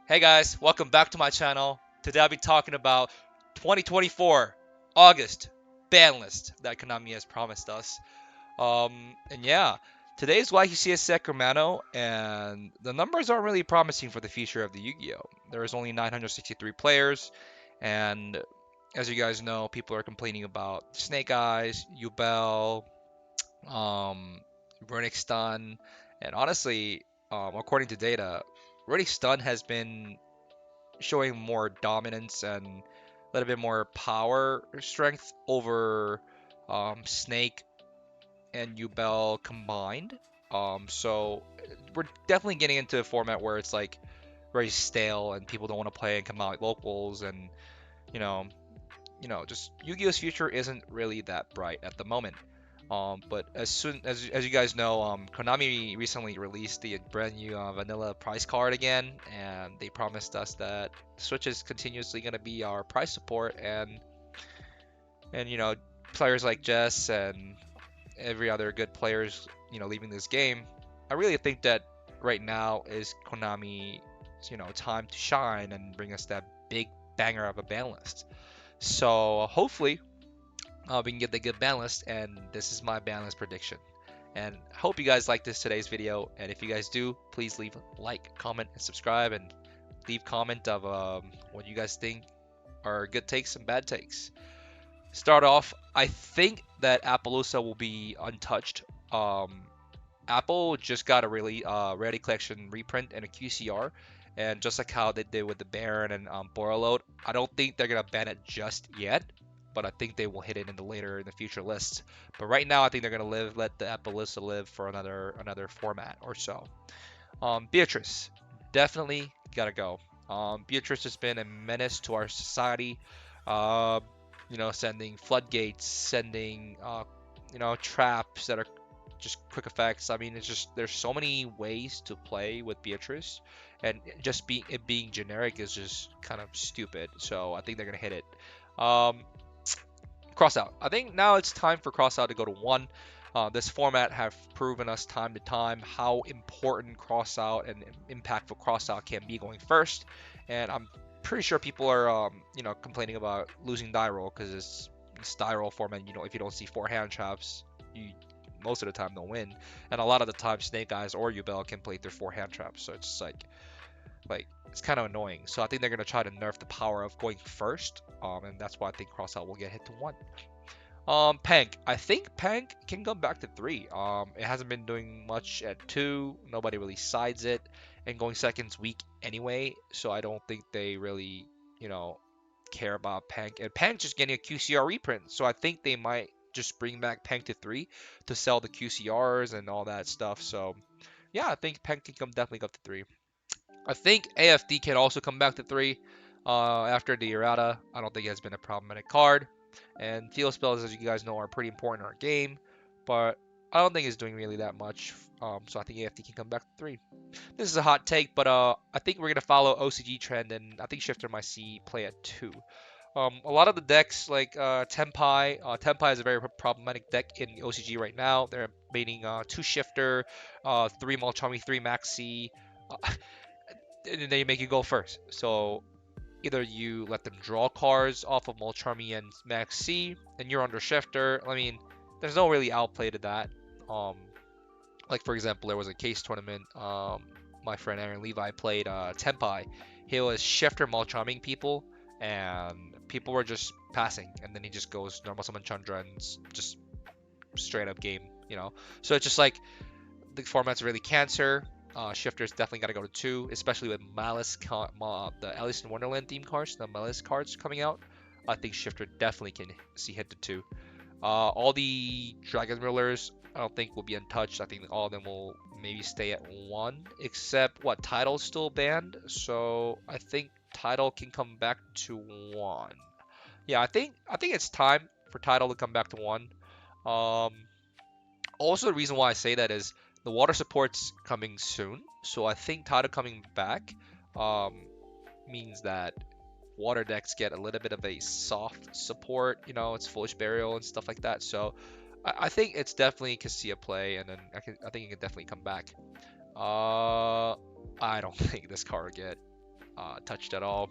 Hey guys, welcome back to my channel. Today I'll be talking about 2024 August ban list that Konami has promised us. And yeah, today is YQCS Sacramento, and the numbers aren't really promising for the future of the Yu-Gi-Oh! There is only 963 players, and as you guys know, people are complaining about Snake Eyes, Yubel, um, Runic Stun, and honestly, according to data, Runic Stun has been showing more dominance and a little bit more power strength over Snake and Yubel combined. So we're definitely getting into a format where it's like very stale and people don't want to play and come out like locals and you know just Yu-Gi-Oh's future isn't really that bright at the moment. But as soon as you guys know, Konami recently released the brand new vanilla price card again, and they promised us that Switch is continuously going to be our price support, and players like Jess and every other good players leaving this game. I really think that right now is Konami's time to shine and bring us that big banger of a ban list. So hopefully we can get the good ban list, and this is my ban list prediction. And I hope you guys like this today's video. And if you guys do, please leave a like, comment, and subscribe, and leave comment of what you guys think are good takes and bad takes. Start off, I think that Appaloosa will be untouched. Um, Apple just got a really Rarity Collection reprint and a QCR, and just like how they did with the Baron and Borreload, I don't think they're gonna ban it just yet, but I think they will hit it in the future lists. But right now, I think they're gonna let the Appaloosa live for another format or so. Beatrice, definitely gotta go. Beatrice has been a menace to our society. Uh, sending floodgates, sending traps that are just quick effects. I mean, it's just there's so many ways to play with Beatrice, and just being generic is just kind of stupid. So I think they're gonna hit it. Um, Crossout. I think now it's time for Crossout to go to one. This format have proven us time to time how important Crossout and impactful Crossout can be going first, and I'm pretty sure people are complaining about losing die roll because it's die roll format. If you don't see four hand traps, you most of the time don't win, and a lot of the time Snake Eyes or Yubel can play their four hand traps, so it's like it's kind of annoying. So I think they're gonna try to nerf the power of going first, and that's why I think Crossout will get hit to one. Pank. I think Pank can come back to three. It hasn't been doing much at two. Nobody really sides it, and going second's weak anyway. So I don't think they really, you know, care about Pank. And Pank's just getting a QCR reprint, so I think they might just bring back Pank to three to sell the QCRs and all that stuff. So yeah, I think Pank can definitely go up to three. I think AFD can also come back to three after the errata. I don't think it has been a problematic card. And Theo spells, as you guys know, are pretty important in our game, but I don't think it's doing really that much. So I think AFD can come back to three. This is a hot take, but I think we're gonna follow OCG trend, and I think Shifter might see play at two. A lot of the decks like Tempai is a very problematic deck in OCG right now. They're baiting two Shifter, three Molchami, three Maxi. Uh, and they make you go first. So either you let them draw cards off of Molcharmy and Max C, and you're under Shifter. I mean, there's no really outplay to that. Um, like for example, there was a case tournament. My friend Aaron Levi played Tenpai. He was Shifter Molcharming people, and people were just passing, and then he just goes normal summon Chandra and just straight up game. So it's just like the format's really cancer. Shifter's definitely got to go to two, especially with the Alice in Wonderland theme cards, the Malice cards coming out. I think Shifter definitely can see hit to two. All the Dragon Rulers, I don't think will be untouched. I think all of them will maybe stay at one, except what Title's still banned, so I think Title can come back to one. Yeah, I think it's time for Title to come back to one. Um, Also, the reason why I say that is the water support's coming soon, so I think Tide coming back um, means that water decks get a little bit of a soft support. It's Foolish Burial and stuff like that. So I think it's definitely can see a play, and then I think it can definitely come back. I don't think this card will get touched at all.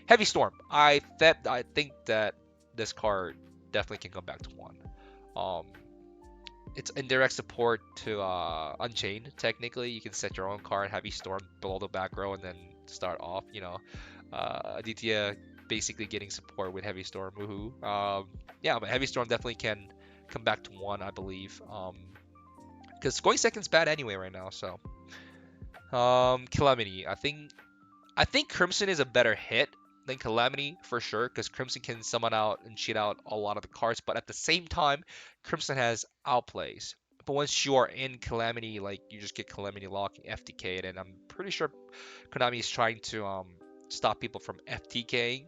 Heavy Storm. I think that this card definitely can come back to one. Um, it's indirect support to Unchained. Technically, you can set your own card, Heavy Storm below the back row, and then start off. Aditya basically getting support with Heavy Storm. Woohoo! Yeah, but Heavy Storm definitely can come back to one, I believe. Because going second's bad anyway right now. So, Calamity. I think Crimson is a better hit than Calamity for sure, because Crimson can summon out and cheat out a lot of the cards, but at the same time, Crimson has outplays. But once you are in Calamity, like you just get Calamity locking FTK, and I'm pretty sure Konami is trying to stop people from FTKing.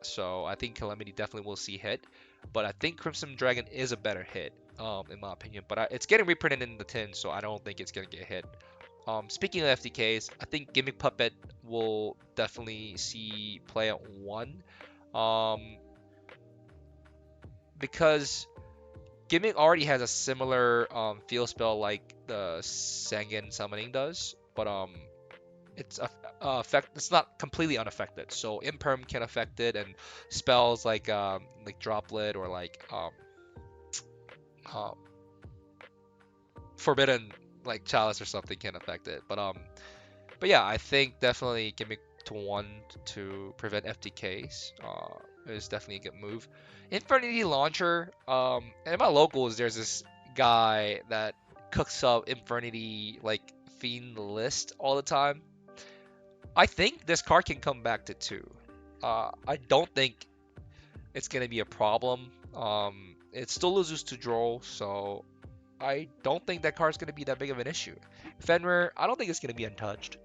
So I think Calamity definitely will see hit, but I think Crimson Dragon is a better hit, in my opinion. But it's getting reprinted in the tin, so I don't think it's gonna get hit. Speaking of FTKs, I think Gimmick Puppet will definitely see play at one, um, because Gimmick already has a similar field spell like the Sangan Summoning does, but it's effect. It's not completely unaffected. So Imperm can affect it, and spells like Droplet or um, Forbidden like Chalice or something can affect it. But yeah, I think definitely gimmick to one to prevent FTKs is definitely a good move. Infernity Launcher, and in my locals, there's this guy that cooks up Infernity like Fiend list all the time. I think this card can come back to two. I don't think it's gonna be a problem. It still loses to draw, so I don't think that card's gonna be that big of an issue. Fenrir, I don't think it's gonna be untouched.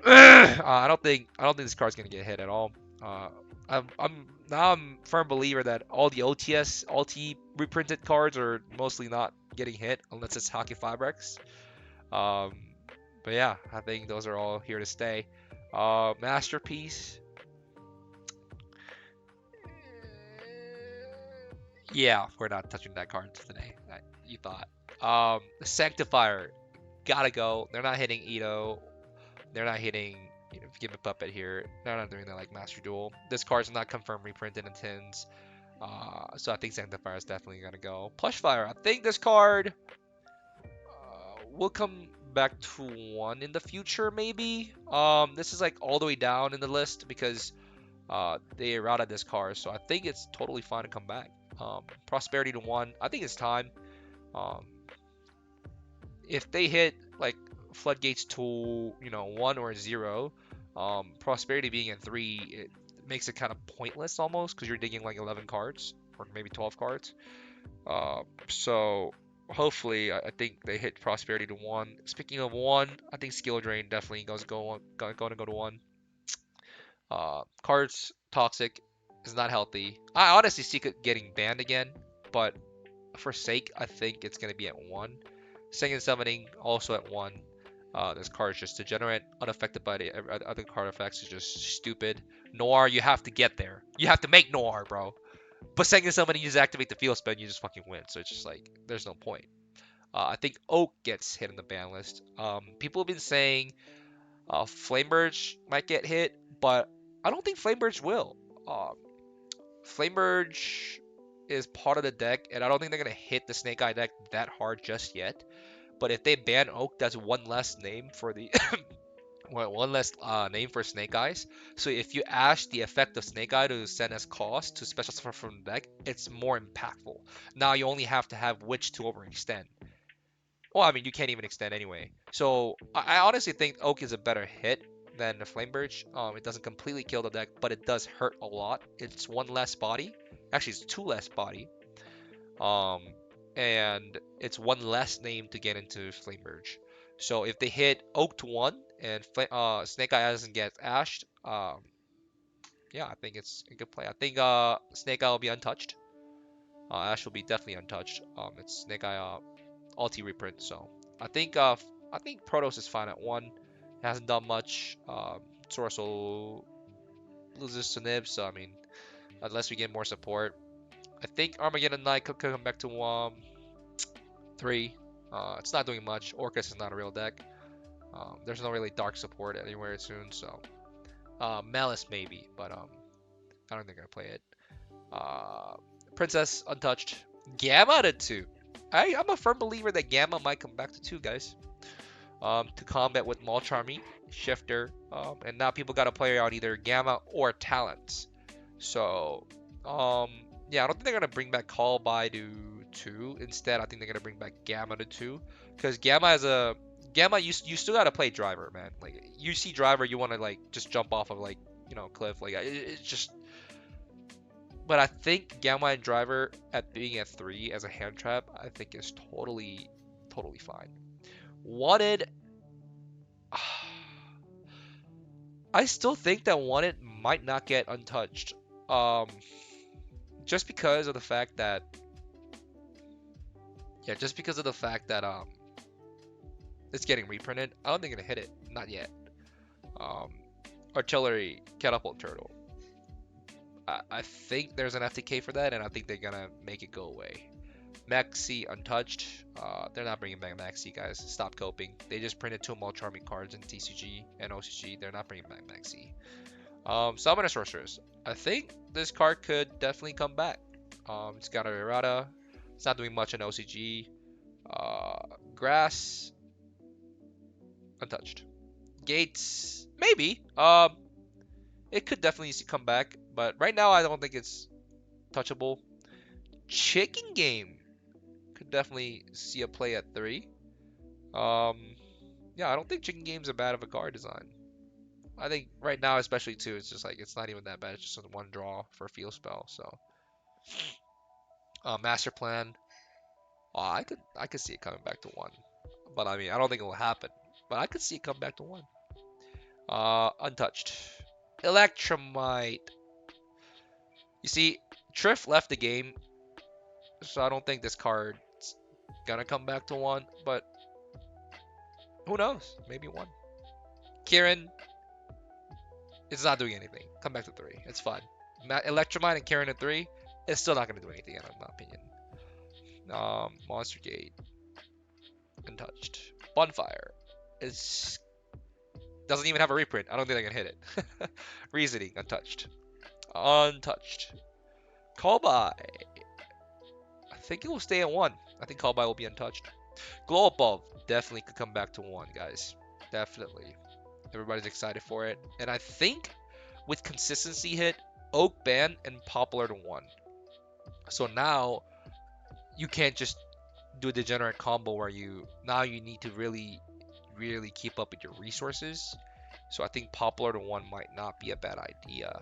I don't think this card's gonna get hit at all. Uh, I'm firm believer that all the OTS LT reprinted cards are mostly not getting hit unless it's Hockey Fibrex. Um, but yeah, I think those are all here to stay. Masterpiece. Yeah, we're not touching that card today. You thought. Sanctifier, gotta go. They're not hitting Ito. They're not hitting, Give a Puppet here. They're not doing that like Master Duel. This card's not confirmed reprinted in tins. So I think Sanctifier is definitely gonna go. Plushfire, I think this card will come back to one in the future, maybe. This is like all the way down in the list because they routed this card, so I think it's totally fine to come back. Prosperity to one, I think it's time. Um, if they hit like floodgates to one or zero, prosperity being at three, it makes it kind of pointless almost because you're digging like 11 cards or maybe 12 cards. So hopefully I think they hit prosperity to one. Speaking of one, I think skill drain definitely going to go to one. Cards toxic is not healthy. I honestly see it getting banned again, but for sake, I think it's going to be at one. Second summoning also at one. This card is just degenerate, unaffected by the other card effects. Is just stupid. Noir, you have to get there. You have to make Noir, bro. But second summoning, you just activate the field spell, and you just fucking win. So it's just like there's no point. I think Oak gets hit in the ban list. People have been saying Flameburge might get hit, but I don't think Flameburge will. Um, Flameburge is part of the deck, and I don't think they're gonna hit the Snake Eye deck that hard just yet. But if they ban Oak, that's one less name for the one less name for Snake Eyes. So if you ash the effect of Snake Eye to send as cost to special summon from the deck, it's more impactful. Now you only have to have Witch to overextend. Well, I mean, you can't even extend anyway. So I honestly think Oak is a better hit than the Flamebirch. It doesn't completely kill the deck, but it does hurt a lot. It's one less body. Actually, it's two less body. Um, and it's one less name to get into Flamebirch. So if they hit Oak to one and Snake Eye doesn't get ashed, yeah, I think it's a good play. I think Snake Eye will be untouched. Ash will be definitely untouched. It's Snake Eye ulti reprint. So I think Protoss is fine at one. It hasn't done much. Sorso loses to Nib, so I mean, unless we get more support, I think Armageddon Knight could come back to three. It's not doing much. Orcus is not a real deck. There's no really dark support anywhere soon, so Malice maybe, but I don't think I'm gonna play it. Uh, Princess untouched. Gamma to 2. I'm a firm believer that Gamma might come back to 2, guys. To combat with Molcharmy, Shifter, and now people got to play on either Gamma or Talents. So, um, yeah, I don't think they're gonna bring back Call by to 2. Instead, I think they're gonna bring back Gamma to 2, because Gamma, you still gotta play Driver, man. Like you see Driver, you want to like just jump off of like cliff. Like it's just. But I think Gamma and Driver at being at 3 as a hand trap, I think is totally fine. Wanted, I still think that Wanted might not get untouched. Um, just because of the fact that just because of the fact that it's getting reprinted. I don't think it's gonna hit it, not yet. Um, Artillery Catapult Turtle. I think there's an FTK for that, and I think they're gonna make it go away. Maxi untouched. They're not bringing back Maxi, guys. Stop coping. They just printed 2 more charming cards in TCG and OCG. They're not bringing back Maxi. Summoner Sorceress. I think this card could definitely come back. It's got a errata. It's not doing much in OCG. Grass untouched. Gates maybe. It could definitely come back, but right now I don't think it's touchable. Chicken Game could definitely see a play at 3. Yeah, I don't think Chicken Game's a bad of a card design. I think right now, especially too, it's just like it's not even that bad. It's just one draw for a field spell. So, Master Plan. I could see it coming back to 1, but I mean I don't think it will happen. But I could see it come back to 1. Untouched. Electromite. You see, Triff left the game, so I don't think this card's gonna come back to 1. But who knows? Maybe 1. Kieran. It's not doing anything. Come back to 3. It's fine. Electromite and Karen at 3. It's still not going to do anything, in my opinion. Monster Gate. Untouched. Bonfire. It doesn't even have a reprint. I don't think I can hit it. Reasoning. Untouched. Untouched. Call by. I think it will stay at 1. I think Call by will be untouched. Glow Above. Definitely could come back to 1, guys. Definitely. Everybody's excited for it. And I think with consistency hit, Oak Ban and Poplar to 1. So now you can't just do a degenerate combo where you need to really keep up with your resources. So I think Poplar to 1 might not be a bad idea.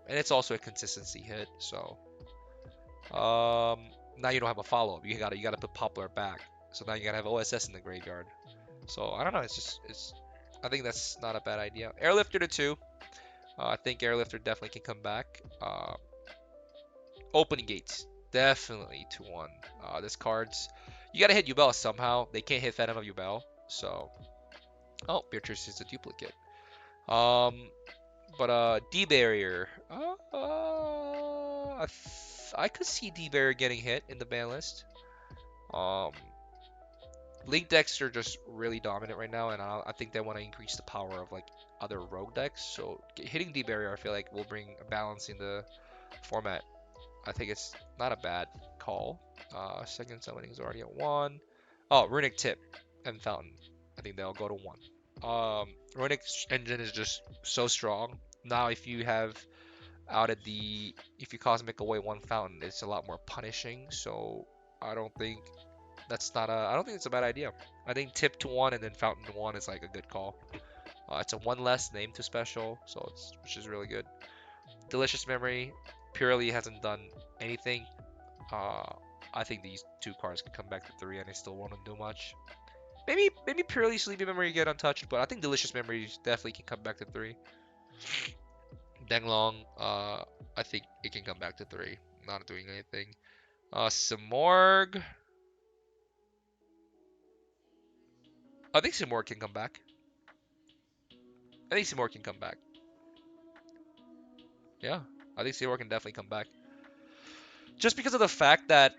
And it's also a consistency hit. So now you don't have a follow-up. You gotta put Poplar back. So now you gotta have OSS in the graveyard. So I don't know. I think that's not a bad idea. Airlifter to 2. I think Airlifter definitely can come back. Opening Gates. Definitely to 1. This card's... You gotta hit Yubel somehow. They can't hit Phantom of Yubel. So... Oh, Beatrice is a duplicate. D-Barrier. I could see D-Barrier getting hit in the ban list. Link decks are just really dominant right now, and I think they want to increase the power of like other rogue decks. So hitting D-Barrier, I feel like will bring a balance in the format. I think it's not a bad call. Second summoning is already at 1. Oh, Runic Tip and Fountain. I think they'll go to 1. Runic's engine is just so strong. Now if you Cosmic away 1 Fountain, it's a lot more punishing. So I don't think it's a bad idea. I think Tip to 1 and then Fountain to 1 is like a good call. It's a 1 less name to special, which is really good. Delicious Memory purely hasn't done anything. I think these 2 cards could come back to 3 and they still won't do much. Maybe purely Sleepy Memory get untouched, but I think Delicious Memory definitely can come back to 3. Denglong, I think it can come back to 3. Not doing anything. Simorg. I think Simorg can come back. Yeah, I think Simorg can definitely come back. Just because of the fact that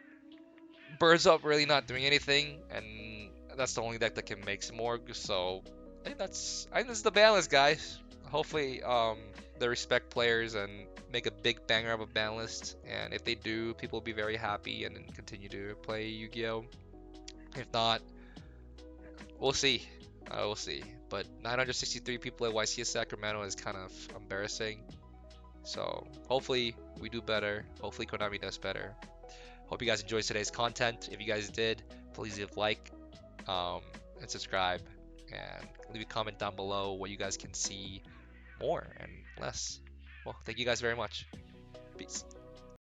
Birds Up really not doing anything, and that's the only deck that can make Simorg. So I think that's the balance, guys. hopefully they respect players and make a big banger of a ban list. And if they do, people will be very happy and then continue to play Yu-Gi-Oh. If not, we'll see. We'll see. But 963 people at YCS Sacramento is kind of embarrassing. So hopefully we do better. Hopefully Konami does better. Hope you guys enjoyed today's content. If you guys did, please leave a like and subscribe. And leave a comment down below what you guys can see more and less. Well, thank you guys very much. Peace.